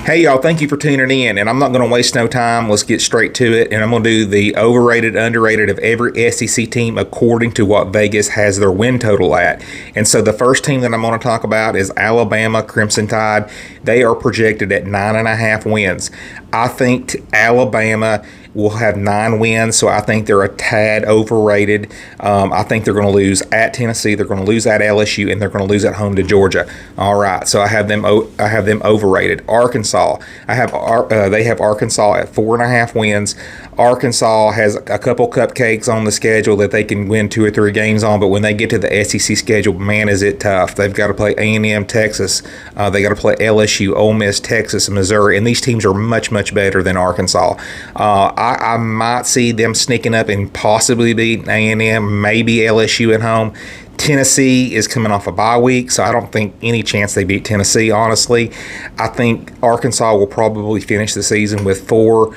Hey, y'all, thank you for tuning in. And I'm not going to waste no time. Let's get straight to it. And I'm going to do the overrated, underrated of every SEC team according to what Vegas has their win total at. And so the first team that I'm going to talk about is Alabama Crimson Tide. They are projected at 9.5 wins. I think Alabama will have 9 wins, so I think they're a tad overrated. I think they're going to lose at Tennessee, they're going to lose at LSU, and they're going to lose at home to Georgia. All right, so I have them overrated. Arkansas, they have Arkansas at 4.5 wins. Arkansas has a couple cupcakes on the schedule that they can win 2 or 3 games on, but when they get to the SEC schedule, man, is it tough. They've got to play A&M, Texas. They got to play LSU, Ole Miss, Texas, and Missouri, and these teams are much, much better than Arkansas. I might see them sneaking up and possibly beating A&M, maybe LSU at home. Tennessee is coming off a bye week, so I don't think any chance they beat Tennessee, honestly. I think Arkansas will probably finish the season with 4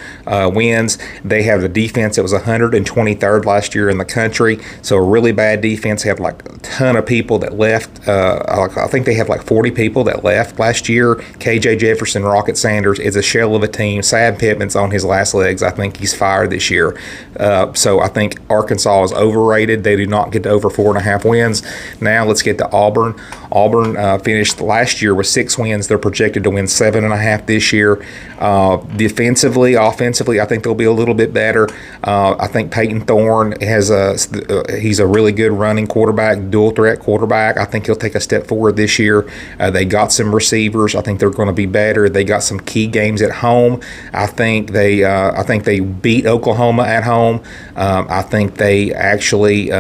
wins. They have a defense that was 123rd last year in the country, so a really bad defense. They have like a ton of people that left. I think they have like 40 people that left last year. KJ Jefferson, Rocket Sanders is a shell of a team. Sam Pittman's on his last legs. I think he's fired this year. So I think Arkansas is overrated. They do not get to over 4.5 wins. Now let's get to Auburn. Auburn finished last year with 6 wins. They're projected to win 7.5 this year. Defensively, offensively, I think they'll be a little bit better. I think Peyton Thorne he's a really good running quarterback, dual threat quarterback. I think he'll take a step forward this year. They got some receivers. I think they're going to be better. They got some key games at home. I think they beat Oklahoma at home. I think they actually.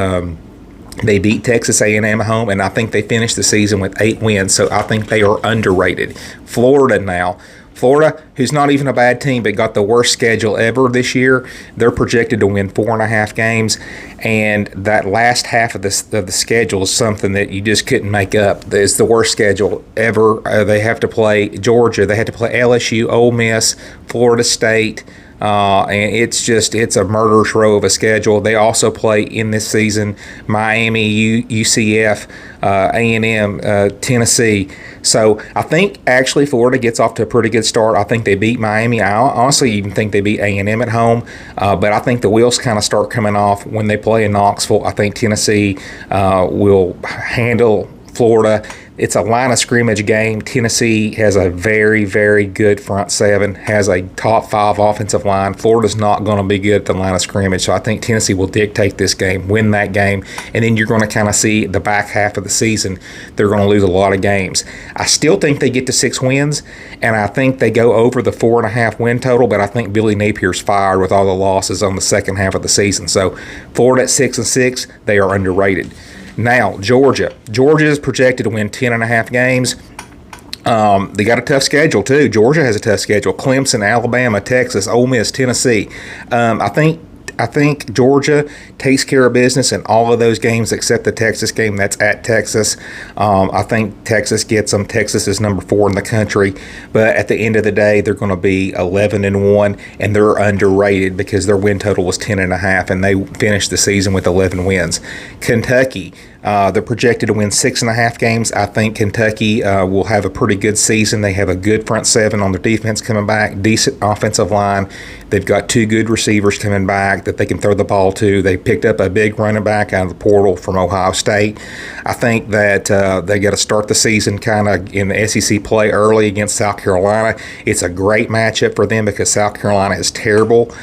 They beat Texas A&M at home, and I think they finished the season with 8 wins, so I think they are underrated. Florida now. Florida, who's not even a bad team, but got the worst schedule ever this year, they're projected to win 4.5 games, and that last half of the schedule is something that you just couldn't make up. It's the worst schedule ever. They have to play Georgia. They have to play LSU, Ole Miss, Florida State, and it's a murderous row of a schedule. They also play in this season Miami, UCF, A&M, Tennessee. So I think actually Florida gets off to a pretty good start. I think they beat Miami. I honestly even think they beat A&M at home. But I think the wheels kind of start coming off when they play in Knoxville. I think Tennessee will handle Florida. It's a line of scrimmage game. Tennessee has a very, very good front 7, has a top 5 offensive line. Florida's not going to be good at the line of scrimmage, so I think Tennessee will dictate this game, win that game, and then you're going to kind of see the back half of the season, they're going to lose a lot of games. I still think they get to 6 wins, and I think they go over the 4.5 win total, but I think Billy Napier's fired with all the losses on the second half of the season. So Florida at 6-6, they are underrated. Now, Georgia. Georgia is projected to win 10.5 games. They got a tough schedule, too. Georgia has a tough schedule. Clemson, Alabama, Texas, Ole Miss, Tennessee. I think Georgia takes care of business in all of those games except the Texas game. That's at Texas. I think Texas gets them. Texas is number 4 in the country. But at the end of the day, they're going to be 11-1, and they're underrated because their win total was 10.5, and they finished the season with 11 wins. Kentucky. They're projected to win 6.5 games. I think Kentucky will have a pretty good season. They have a good front 7 on their defense coming back, decent offensive line. They've got 2 good receivers coming back that they can throw the ball to. They picked up a big running back out of the portal from Ohio State. I think that they got to start the season kind of in the SEC play early against South Carolina. It's a great matchup for them because South Carolina is terrible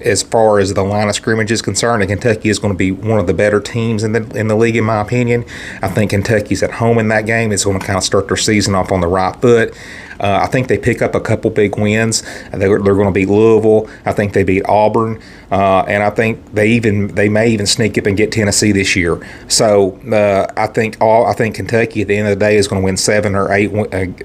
as far as the line of scrimmage is concerned, and Kentucky is going to be one of the better teams in the league, in my opinion. I think Kentucky's at home in that game. It's going to kind of start their season off on the right foot. I think they pick up a couple big wins. They're going to beat Louisville. I think they beat Auburn, and I think they may even sneak up and get Tennessee this year. So I think Kentucky at the end of the day is going to win 7 or 8.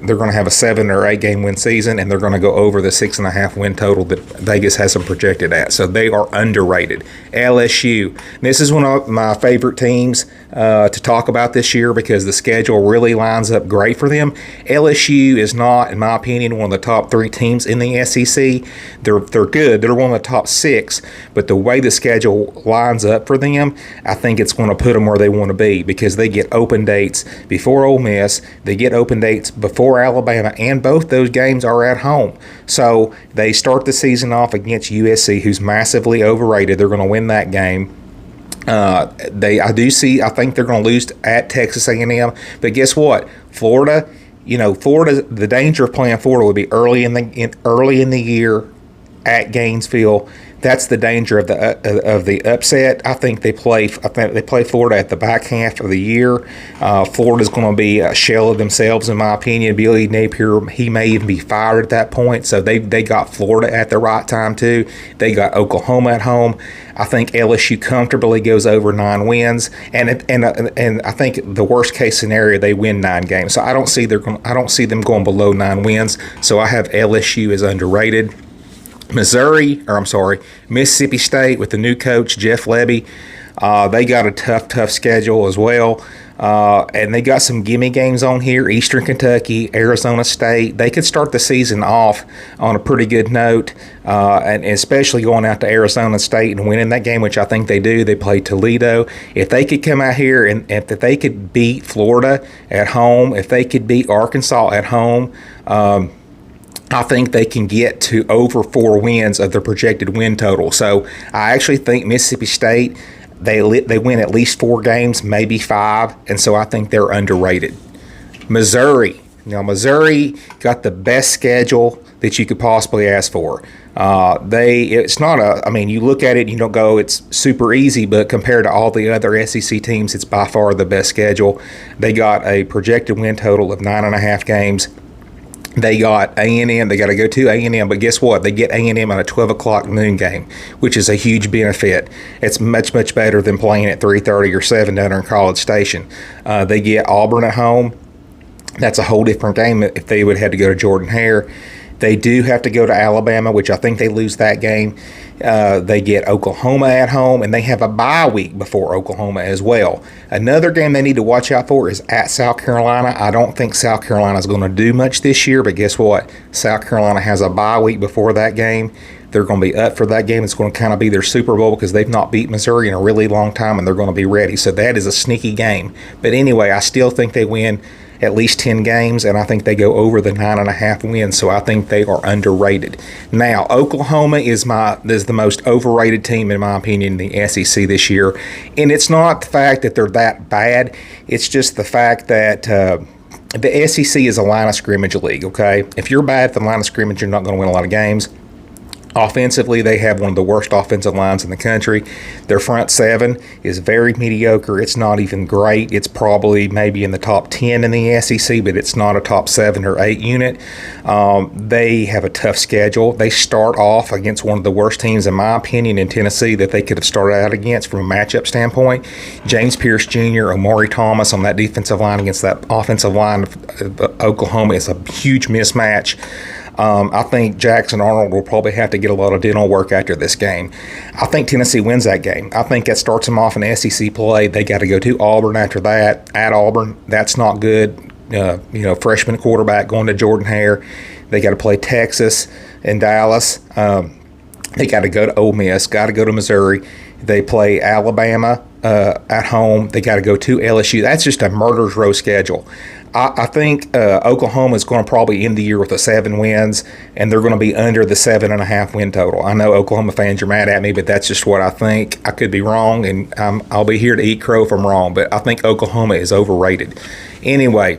They're going to have a 7 or 8 game win season, and they're going to go over the 6.5 win total that Vegas has them projected at. So they are underrated. LSU. This is one of my favorite teams to talk about this year because the schedule really lines up great for them. LSU is not not, in my opinion, one of the top 3 teams in the SEC. They're good. They're one of the top 6. But the way the schedule lines up for them, I think it's going to put them where they want to be because they get open dates before Ole Miss. They get open dates before Alabama, and both those games are at home. So they start the season off against USC, who's massively overrated. They're going to win that game. I think they're going to lose at Texas A&M. But guess what? Florida, Florida. The danger of playing Florida would be early in the year at Gainesville. That's the danger of the upset. I think they play Florida at the back half of the year. Florida's going to be a shell of themselves, in my opinion. Billy Napier, he may even be fired at that point. So they got Florida at the right time too. They got Oklahoma at home. I think LSU comfortably goes over 9 wins, and I think the worst case scenario they win 9 games. So I don't see them going below 9 wins. So I have LSU as underrated. Mississippi State with the new coach, Jeff Lebby. They got a tough schedule as well. And they got some gimme games on here. Eastern Kentucky, Arizona State. They could start the season off on a pretty good note, and especially going out to Arizona State and winning that game, which I think they do. They play Toledo. If they could come out here and if they could beat Florida at home, if they could beat Arkansas at home, I think they can get to over 4 wins of their projected win total. So I actually think Mississippi State, they win at least 4 games, maybe 5, and so I think they're underrated. Missouri. Missouri got the best schedule that you could possibly ask for. You look at it, you don't go, it's super easy, but compared to all the other SEC teams, it's by far the best schedule. They got a projected win total of 9.5 games. They got A&M. They got to go to A&M, but guess what? They get A&M on a 12 o'clock noon game, which is a huge benefit. It's much better than playing at 3:30 or 7 down there in College Station. They get Auburn at home. That's a whole different game if they would have to go to Jordan-Hare. They do have to go to Alabama, which I think they lose that game. They get Oklahoma at home, and they have a bye week before Oklahoma as well. Another game they need to watch out for is at South Carolina. I don't think South Carolina is going to do much this year, but guess what? South Carolina has a bye week before that game. They're going to be up for that game. It's going to kind of be their Super Bowl because they've not beat Missouri in a really long time, and they're going to be ready. So that is a sneaky game. But anyway, I still think they win at least 10 games, and I think they go over the 9.5 wins, so I think they are underrated. Now, Oklahoma is the most overrated team, in my opinion, in the SEC this year, and it's not the fact that they're that bad, it's just the fact that the SEC is a line of scrimmage league, okay? If you're bad at the line of scrimmage, you're not going to win a lot of games. Offensively, they have one of the worst offensive lines in the country. Their front 7 is very mediocre. It's not even great. It's probably maybe in the top 10 in the SEC, but it's not a top 7 or 8 unit. They have a tough schedule. They start off against one of the worst teams, in my opinion, in Tennessee that they could have started out against from a matchup standpoint. James Pierce Jr., Omari Thomas on that defensive line against that offensive line of Oklahoma is a huge mismatch. I think Jackson Arnold will probably have to get a lot of dental work after this game. I think Tennessee wins that game. I think that starts them off in SEC play. They got to go to Auburn after that. At Auburn, that's not good. Freshman quarterback going to Jordan-Hare. They got to play Texas and Dallas. They got to go to Ole Miss. Got to go to Missouri. They play Alabama at home. They got to go to LSU. That's just a murderer's row schedule. I think Oklahoma is going to probably end the year with 7 wins, and they're going to be under the 7.5 win total. I know Oklahoma fans are mad at me, but that's just what I think. I could be wrong, and I'll be here to eat crow if I'm wrong, but I think Oklahoma is overrated. Anyway,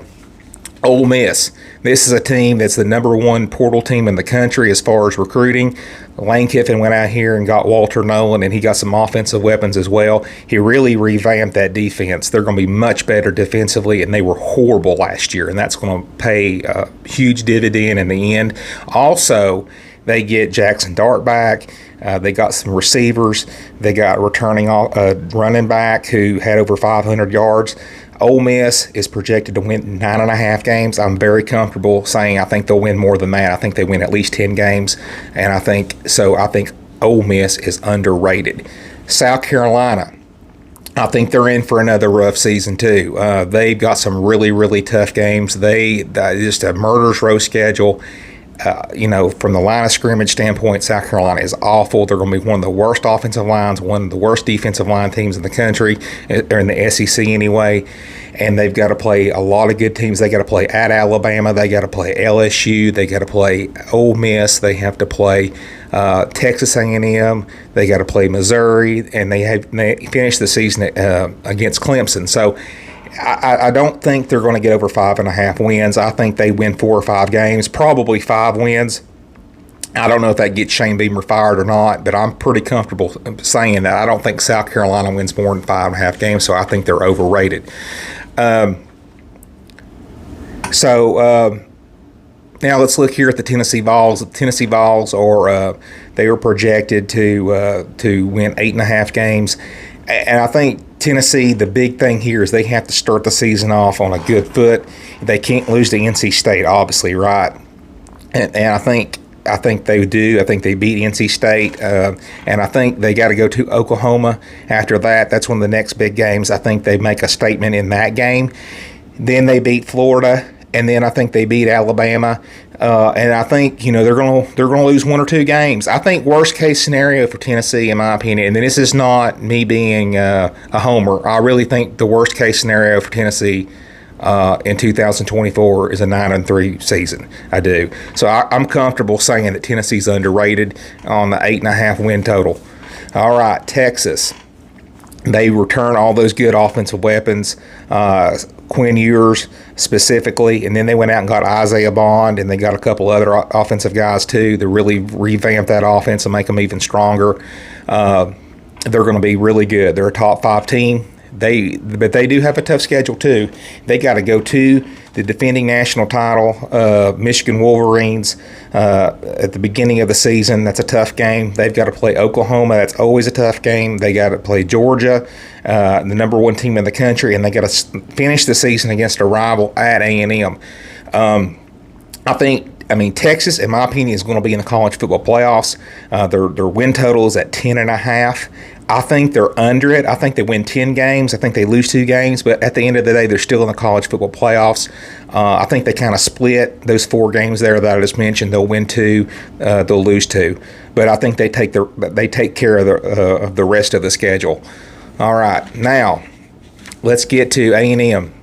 Ole Miss. This is a team that's the number 1 portal team in the country as far as recruiting. Lane Kiffin went out here and got Walter Nolan, and he got some offensive weapons as well. He really revamped that defense. They're going to be much better defensively, and they were horrible last year, and that's going to pay a huge dividend in the end. Also, they get Jackson Dart back. They got some receivers. They got returning running back who had over 500 yards. Ole Miss is projected to win 9.5 games. I'm very comfortable saying I think they'll win more than that. I think they win at least 10 games, and I think Ole Miss is underrated. South Carolina. I think they're in for another rough season too. They've got some really, really tough games. They just a murderer's row schedule. From the line of scrimmage standpoint, South Carolina is awful. They're going to be one of the worst offensive lines, one of the worst defensive line teams in the country, or in the SEC anyway. And they've got to play a lot of good teams. They got to play at Alabama. They got to play LSU. They got to play Ole Miss. They have to play Texas A&M. They got to play Missouri, and they finished the season against Clemson. So I don't think they're going to get over 5.5 wins. I think they win 4 or 5 games, probably 5 wins. I don't know if that gets Shane Beamer fired or not, but I'm pretty comfortable saying that. I don't think South Carolina wins more than 5.5 games, so I think they're overrated. Now let's look here at the Tennessee Vols. The Tennessee Vols they were projected to win 8.5 games, and I think Tennessee, the big thing here is they have to start the season off on a good foot. They can't lose to NC State, obviously, right? And I think they do. I think they beat NC State, and I think they got to go to Oklahoma after that. That's one of the next big games. I think they make a statement in that game. Then they beat Florida, and then I think they beat Alabama. And I think they're gonna lose 1 or 2 games. I think worst case scenario for Tennessee, in my opinion, and this is not me being a homer. I really think the worst case scenario for Tennessee in 2024 is a 9-3 season. I do. So I'm comfortable saying that Tennessee's underrated on the 8.5 win total. All right, Texas. They return all those good offensive weapons, Quinn Ewers specifically, and then they went out and got Isaiah Bond, and they got a couple other offensive guys too to really revamp that offense and make them even stronger. They're going to be really good. They're a top 5 team. But they do have a tough schedule too. They got to go to the defending national title, Michigan Wolverines, at the beginning of the season. That's a tough game. They've got to play Oklahoma. That's always a tough game. They got to play Georgia, the number 1 team in the country, and they got to finish the season against a rival at A&M. Texas, in my opinion, is going to be in the college football playoffs. Their win total is at 10.5. I think they're under it. I think they win 10 games. I think they lose 2 games. But at the end of the day, they're still in the college football playoffs. I think they kind of split those 4 games there that I just mentioned. They'll win 2. They'll lose 2. But I think they take care of the rest of the schedule. All right. Now, let's get to A&M.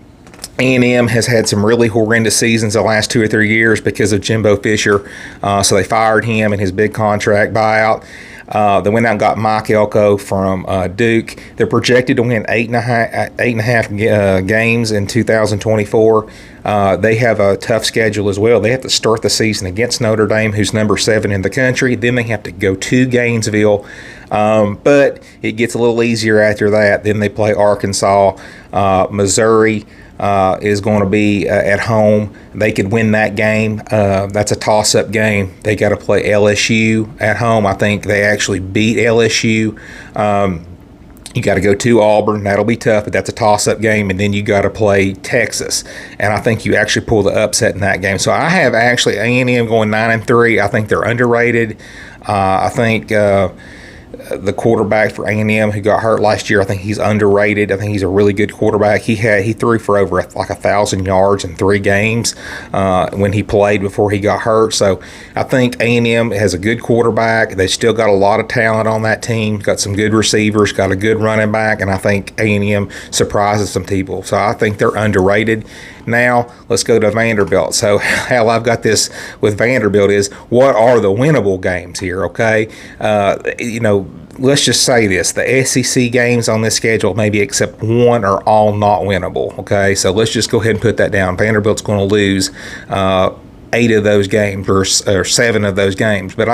A&M has had some really horrendous seasons the last 2 or 3 years because of Jimbo Fisher. So they fired him in his big contract buyout. They went out and got Mike Elko from Duke. They're projected to win 8.5 games in 2024. They have a tough schedule as well. They have to start the season against Notre Dame, who's number 7 in the country. Then they have to go to Gainesville. But it gets a little easier after that. Then they play Arkansas, Missouri. Is going to be at home. They could win that game. That's a toss-up game. They got to play LSU at home. I think they actually beat LSU. You got to go to Auburn. That'll be tough, but that's a toss-up game. And then you got to play Texas. And I think you actually pull the upset in that game. So I have actually A&M going 9-3. I think they're underrated. I think the quarterback for A&M who got hurt last year, I think he's underrated. I think he's a really good quarterback. He threw for over 1,000 yards in 3 games when he played before he got hurt. So I think A&M has a good quarterback. They still got a lot of talent on that team. Got some good receivers. Got a good running back, and I think A&M surprises some people. So I think they're underrated. Now let's go to Vanderbilt. So how I've got this with Vanderbilt is, what are the winnable games here? Okay, let's just say this: the SEC games on this schedule, maybe except 1, are all not winnable. Okay, so let's just go ahead and put that down. Vanderbilt's going to lose 8 of those games or 7 of those games, but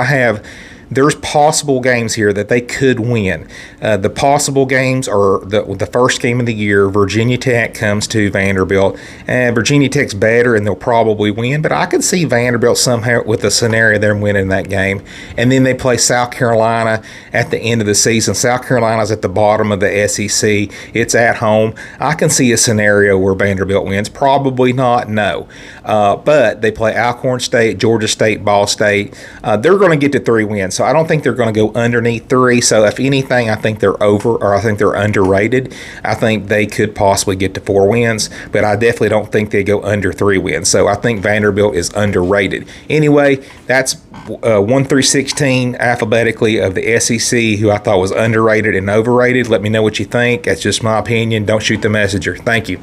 there's possible games here that they could win. The possible games are the first game of the year. Virginia Tech comes to Vanderbilt, and Virginia Tech's better, and they'll probably win. But I could see Vanderbilt somehow with a scenario they're winning that game. And then they play South Carolina at the end of the season. South Carolina's at the bottom of the SEC. It's at home. I can see a scenario where Vanderbilt wins. Probably not, no. But they play Alcorn State, Georgia State, Ball State. They're going to get to 3 wins. So So I don't think they're going to go underneath 3. So if anything, I think they're over, or I think they're underrated. I think they could possibly get to 4 wins, but I definitely don't think they go under 3 wins. So I think Vanderbilt is underrated. Anyway, that's 1 through 16 alphabetically of the SEC, who I thought was underrated and overrated. Let me know what you think. That's just my opinion. Don't shoot the messenger. Thank you.